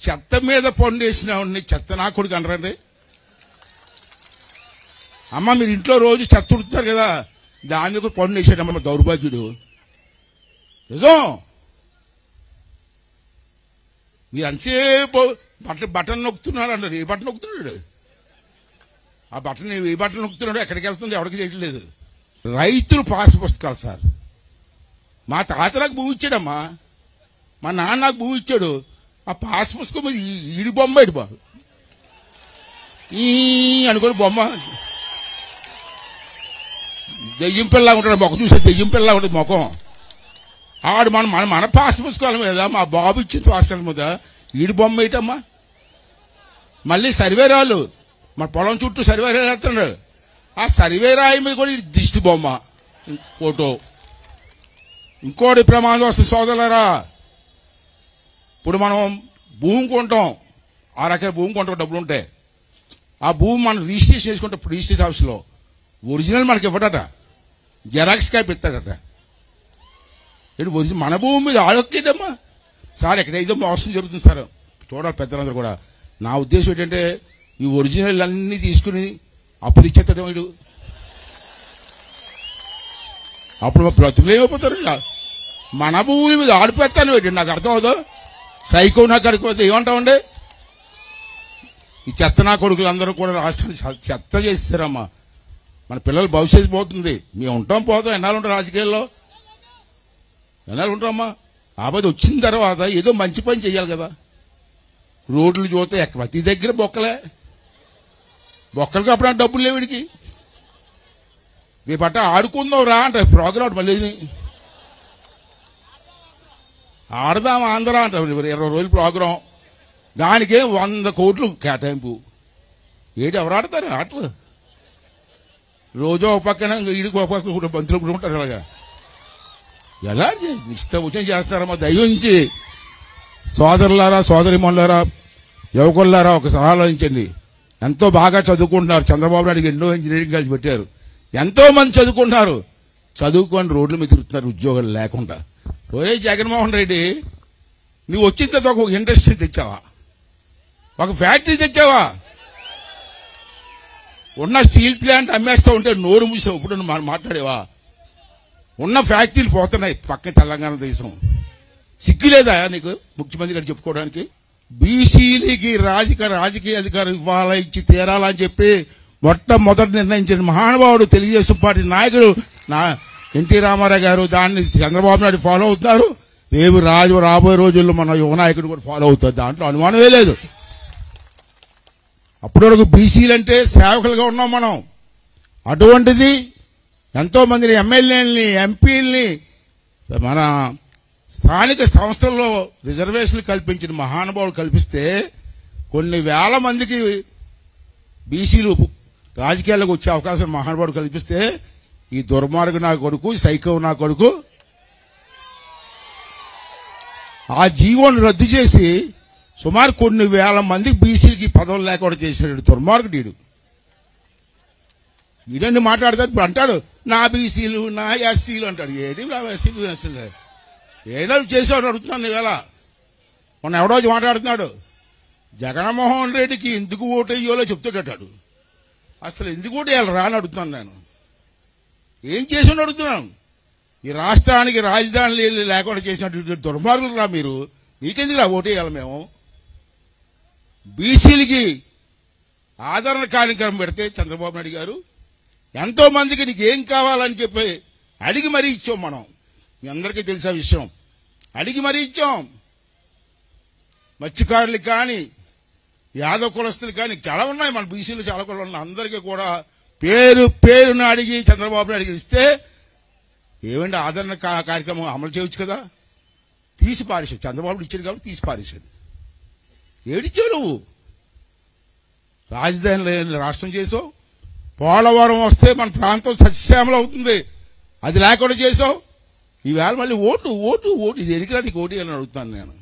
చెత్త మీద పన్ను వేసినవాడిని చెత్త నా కొడుకు అనరండి. అమ్మ మీరు ఇంట్లో రోజు చెత్త ఉడుతున్నారు కదా, దాని మీద పన్ను వేసాడమ్మ దౌర్భాగ్యుడు. నిజం. మీరు అంతసేపు బటన్ నొక్కుతున్నారు అన్నారు. ఏ బటన్ నొక్కుతున్నాడు? ఆ బటన్ ఏ బటన్ నొక్కుతున్నాడు, ఎక్కడికి వెళ్తుంది ఎవరికి తెలియట్లేదు. రైతులు పాస్ పుస్తకాలు సార్. మా తాత నాకు భూమి ఇచ్చాడమ్మా, మా నాన్న నాకు భూమి ఇచ్చాడు. ఆ పాస్ పుస్తకం మీద ఈడి బొమ్మ ఇటు బాబు ఈ అనుకోని బొమ్మ దెయ్యం పిల్ల ఉంటాడు. మొక్క చూసే దెయ్యం పిల్ల ఉంటుంది ముఖం. ఆడు మన పాస్ పుస్తకాల మీద, మా బాబు ఇచ్చిన పుస్తకాల మీద ఈడి బొమ్మ ఏంటమ్మా? మళ్ళీ సర్వేరాలు మన పొలం చుట్టూ సర్వేరాలు వేస్తున్నాడు. ఆ సర్వేరాయి మీద కూడా దిష్టి బొమ్మ ఫోటో. ఇంకోటి ప్రమాదం వస్తుంది సోదరులారా. ఇప్పుడు మనం భూమి కొంటాం, 6 ఎకరాల భూమి కొంటాం, డబ్బులు ఉంటాయి. ఆ భూమి మనం రిజిస్ట్రేషన్ చేసుకుంటాం. రిజిస్ట్రేషన్ హౌస్లో ఒరిజినల్ మనకి ఇవ్వడట, జెరాక్స్ కాపీ ఇస్తాడట. ఒరిజినల్ మన భూమి మీద ఆడొక్కేటమ్మా సార్. ఎక్కడైతే మోసం జరుగుతుంది సార్, చూడాలి పెద్దలందరూ కూడా. నా ఉద్దేశం ఏంటంటే ఈ ఒరిజినల్ అన్నీ తీసుకుని అప్పులు ఇచ్చేస్తాడు వీడు. అప్పుడు మా బ్రతుకులేమైపోతారు. మన భూమి మీద ఆడిపోతాను ఏంటి నాకు అర్థం అవుతుందో. సైకో నాకు అడిగిపోతే ఏమంటామండి? ఈ చెత్త నా కొడుకులందరూ కూడా రాష్ట్రాన్ని చెత్త చేస్తారమ్మా. మన పిల్లల భవిష్యత్తు పోతుంది. మేము ఉంటాం పోతాం, ఎన్నాళ్ళు ఉంటాం రాజకీయాల్లో, ఎన్నాళ్ళు ఉంటామమ్మా. ఆపద వచ్చిన తర్వాత ఏదో మంచి పని చేయాలి కదా. రోడ్లు చూస్తే ప్రతి దగ్గర బొక్కలకి అప్పుడు డబ్బులు లేవు వీడికి. రేపట్ట ఆడుకుందాం రా అంట ప్రోగ్రామ్, మళ్ళీ ఆడదాం ఆంధ్ర అంట 20 రోజుల ప్రోగ్రాం. దానికే 100 కోట్లు కేటాయింపు. ఎవరు ఆడతారు ఆటలు? రోజు ఒక పక్కన ఈడికి ఒక పక్కన కూడా బంతులు కూడా ఉంటారు. అలాగా ఎలా ఇష్టం వచ్చిన చేస్తారమ్మా. దయించి సోదరులారా, సోదరిమణులారా, యువకులారా ఒకసారి ఆలోచించండి. ఎంతో బాగా చదువుకుంటున్నారు. చంద్రబాబు నాయుడు ఎన్నో ఇంజనీరింగ్ కాలేజ్ పెట్టారు. ఎంతో మంది చదువుకుంటున్నారు. చదువుకొని రోడ్ల మీద తిరుగుతున్నారు ఉద్యోగాలు లేకుండా. ఓరే జగన్మోహన్ రెడ్డి, నువ్వు వచ్చిన తర్వాత ఒక ఇండస్ట్రీ తెచ్చావా? ఒక ఫ్యాక్టరీ తెచ్చావా? ఉన్న స్టీల్ ప్లాంట్ అమ్మేస్తా ఉంటే నోరు మూసావు. ఇప్పుడు నువ్వు మాట్లాడేవా? ఉన్న ఫ్యాక్టరీలు పోతున్నాయి పక్క తెలంగాణ దేశం. సిగ్గులేదా నీకు ముఖ్యమంత్రి గారు చెప్పుకోవడానికి? బీసీలకి రాజకీయ అధికారం ఇవ్వాలా, ఇచ్చి తీరాలని చెప్పి మొట్టమొదటి నిర్ణయించిన మహానుభావుడు తెలుగుదేశం పార్టీ నాయకుడు ఎన్టీ రామారావు గారు. దాన్ని చంద్రబాబు నాయుడు ఫాలో అవుతున్నారు. రేపు రాబోయే రోజుల్లో మన యువ నాయకుడు కూడా ఫాలో అవుతారు. దాంట్లో అనుమానమే లేదు. అప్పటి వరకు బీసీలు అంటే సేవకులుగా ఉన్నాం మనం. అటువంటిది ఎంతో మందిని ఎమ్మెల్యేలని, ఎంపీలని, మన స్థానిక సంస్థల్లో రిజర్వేషన్లు కల్పించిన మహానుభావులు కల్పిస్తే కొన్ని వేల మందికి బీసీలు రాజకీయాలకు వచ్చే అవకాశం మహానుభావుడు కల్పిస్తే ఈ దుర్మార్గు నా కొడుకు, సైకో నా కొడుకు ఆ జీవోను రద్దు చేసి సుమారు కొన్ని వేల మందికి బీసీలకి పదవులు లేకుండా చేసినాడు దుర్మార్గుడు. ఈడన్ని మాట్లాడతాడు. ఇప్పుడు అంటాడు నా బీసీలు, నా ఎస్సీలు అంటాడు. ఏది నా ఎస్సీలు అసలు ఏదో చేసేవాడు అడుగుతున్నాను. ఇవాళ మొన్న ఎవడో మాట్లాడుతున్నాడు. జగన్మోహన్ రెడ్డికి ఎందుకు ఓటు వేయాలో చెప్తాడటాడు. అసలు ఎందుకు ఓటు వేయాలి రా అని అడుగుతున్నాను నేను. ఏం చేసి అడుగుతున్నాను? ఈ రాష్ట్రానికి రాజధాని లేకుండా చేసినటువంటి దుర్మార్గులు రా మీరు. నీకెందుకు రా ఓటు వేయాలి? మేము బీసీలకి ఆదరణ కార్యక్రమం పెడితే చంద్రబాబు నాయుడు గారు ఎంతో మందికి నీకు ఏం కావాలని చెప్పి అడిగి మరీ ఇచ్చాం. మనం మీ అందరికీ తెలిసే విషయం. అడిగి మరీ ఇచ్చాం. మత్స్యకారులకు కానీ, యాదవ కులస్తులు కానీ చాలా ఉన్నాయి. మన బీసీలు చాలా కులాలు ఉన్నాయి. అందరికీ కూడా పేరున అడిగి చంద్రబాబు నాయుడు ఇస్తే ఏమంటే ఆదరణ కార్యక్రమం అమలు చేయవచ్చు కదా. తీసి పారేశాడు. చంద్రబాబు ఇచ్చాడు కాబట్టి తీసి పారేశాడు. ఏడిచ్చావు నువ్వు? రాజధాని రాష్ట్రం చేసావు. పోలవరం వస్తే మన ప్రాంతం సస్యశ్యామలం అవుతుంది. అది లేకుండా చేసావు. ఈవేళ మళ్ళీ ఓటు ఓటు ఓటు ఇది ఎన్నికలా నీకు ఓటు అని అడుగుతాను నేను.